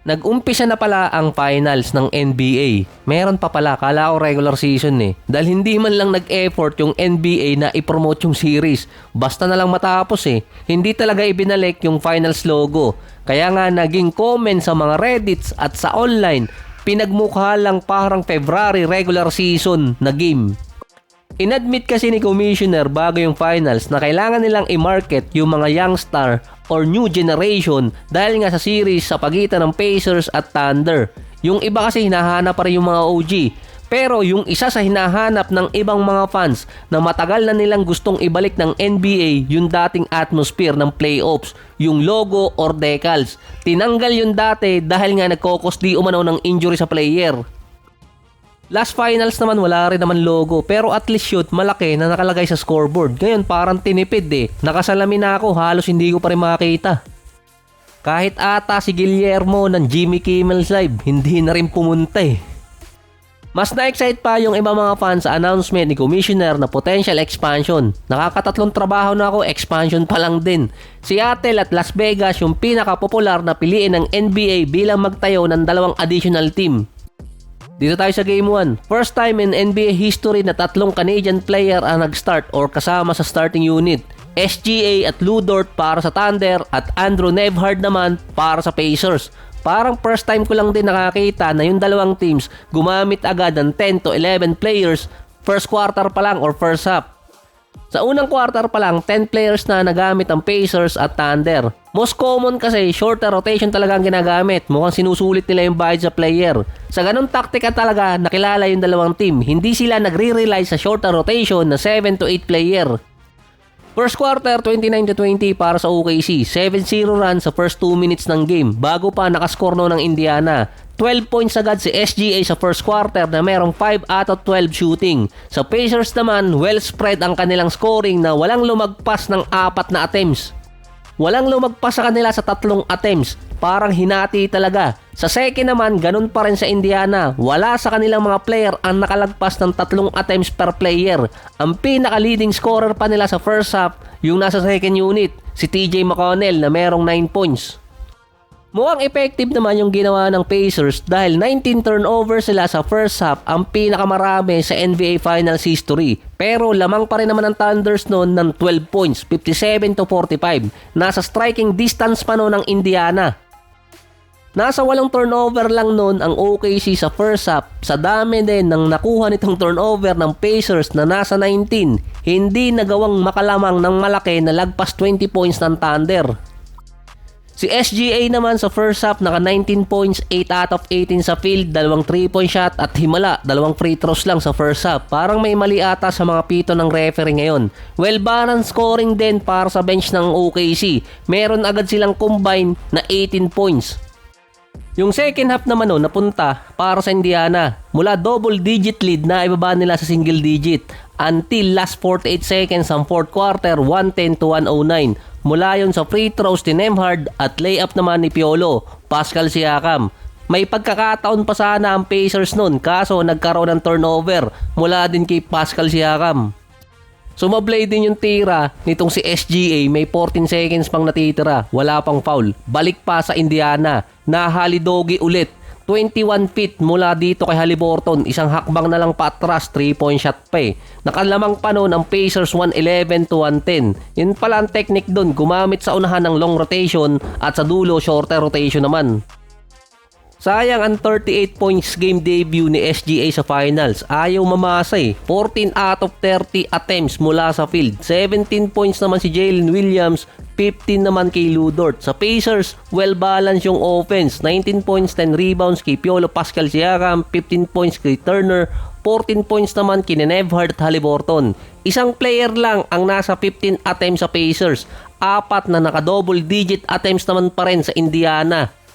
Nag-umpisa na pala ang finals ng NBA. Meron pa pala, kala ko regular season eh. Dahil hindi man lang nag-effort yung NBA na i-promote yung series. Basta na lang matapos eh. Hindi talaga ibinalik yung finals logo. Kaya nga naging comment sa mga Reddits at sa online, pinagmukha lang parang February regular season na game. Inadmit kasi ni Commissioner bago yung finals na kailangan nilang i-market yung mga young star or new generation dahil nga sa series sa pagitan ng Pacers at Thunder. Yung iba kasi hinahanap pa rin yung mga OG. Pero yung isa sa hinahanap ng ibang mga fans na matagal na nilang gustong ibalik ng NBA yung dating atmosphere ng playoffs, yung logo or decals. Tinanggal yun dati dahil nga nagkokos di umano ng injury sa player. Last finals naman wala rin naman logo pero at least shoot malaki na nakalagay sa scoreboard. Ngayon parang tinipid eh. Nakasalamin na ako halos hindi ko pa rin makakita. Kahit ata si Guillermo ng Jimmy Kimmel's Live hindi na rin pumunta eh. Mas na-excite pa yung iba mga fans sa announcement ni Commissioner na potential expansion. Nakakatatlong trabaho na ako, expansion pa lang din. Seattle at Las Vegas yung pinaka-popular na piliin ng NBA bilang magtayo ng dalawang additional team. Dito tayo sa Game 1. First time in NBA history na tatlong Canadian player ang nag-start or kasama sa starting unit. SGA at Lu Dort para sa Thunder at Andrew Nembhard naman para sa Pacers. Parang first time ko lang din nakakita na yung dalawang teams gumamit agad ng 10 to 11 players first quarter pa lang or first half. Sa unang quarter pa lang, 10 players na nagamit ang Pacers at Thunder. Most common kasi, shorter rotation talaga ang ginagamit. Mukhang sinusulit nila yung bayad sa player. Sa ganung taktika talaga, nakilala yung dalawang team. Hindi sila nagre-rely sa shorter rotation na 7 to 8 player. First quarter, 29-20 para sa OKC. 7-0 run sa first 2 minutes ng game bago pa nakascore no ng Indiana. 12 points agad si SGA sa first quarter na merong 5 out of 12 shooting. Sa Pacers naman, well spread ang kanilang scoring na walang lumagpas ng 4 na attempts. Walang lumagpas sa kanila sa 3 attempts. Parang hinati talaga. Sa second naman, ganun pa rin sa Indiana. Wala sa kanilang mga player ang nakalagpas ng 3 attempts per player. Ang pinaka-leading scorer pa nila sa first half, yung nasa second unit, si TJ McConnell na merong 9 points. Mukhang effective naman yung ginawa ng Pacers dahil 19 turnovers sila sa first half, ang pinakamarami sa NBA Finals history. Pero lamang pa rin naman ang Thunders noon ng 12 points, 57-45. Nasa striking distance pa noon ng Indiana. Nasa 8 turnover lang noon ang OKC sa first half. Sa dami din ng nakuha nitong turnover ng Pacers na nasa 19, hindi nagawang makalamang ng malaki na lagpas 20 points ng Thunder. Si SGA naman sa first half naka 19 points, 8 out of 18 sa field, 2 3-point shot at himala, 2 free throws lang sa first half. Parang may mali ata sa mga pito ng referee ngayon. Well balanced scoring din para sa bench ng OKC. Meron agad silang combine na 18 points. Yung second half naman napunta para sa Indiana. Mula double digit lead na ibaba nila sa single digit until last 48 seconds ang fourth quarter, 110-109. Mula yon sa free throws ni Nembhard at layup naman ni Piolo, Pascal Siakam. May pagkakataon pa sana ang Pacers nun kaso nagkaroon ng turnover mula din kay Pascal Siakam. Sumablay din yung tira nitong si SGA, may 14 seconds pang natitira, wala pang foul. Balik pa sa Indiana, nahalidogi ulit. 21 feet mula dito kay Haliburton, isang hakbang na lang patras, 3-point shot pa eh. Nakalamang pa noon ang Pacers 111-110. Yun pala ang technique doon, gumamit sa unahan ng long rotation at sa dulo shorter rotation naman. Sayang ang 38 points game debut ni SGA sa finals. Ayaw mamasa eh. 14 out of 30 attempts mula sa field. 17 points naman si Jalen Williams, 15 naman kay Lu Dort. Sa Pacers, well balanced yung offense. 19 points, 10 rebounds kay Piolo, Pascal Siakam, 15 points kay Turner, 14 points naman kay Nembhard at Haliburton. Isang player lang ang nasa 15 attempts sa Pacers. 4 na naka double digit attempts naman pa rin sa Indiana.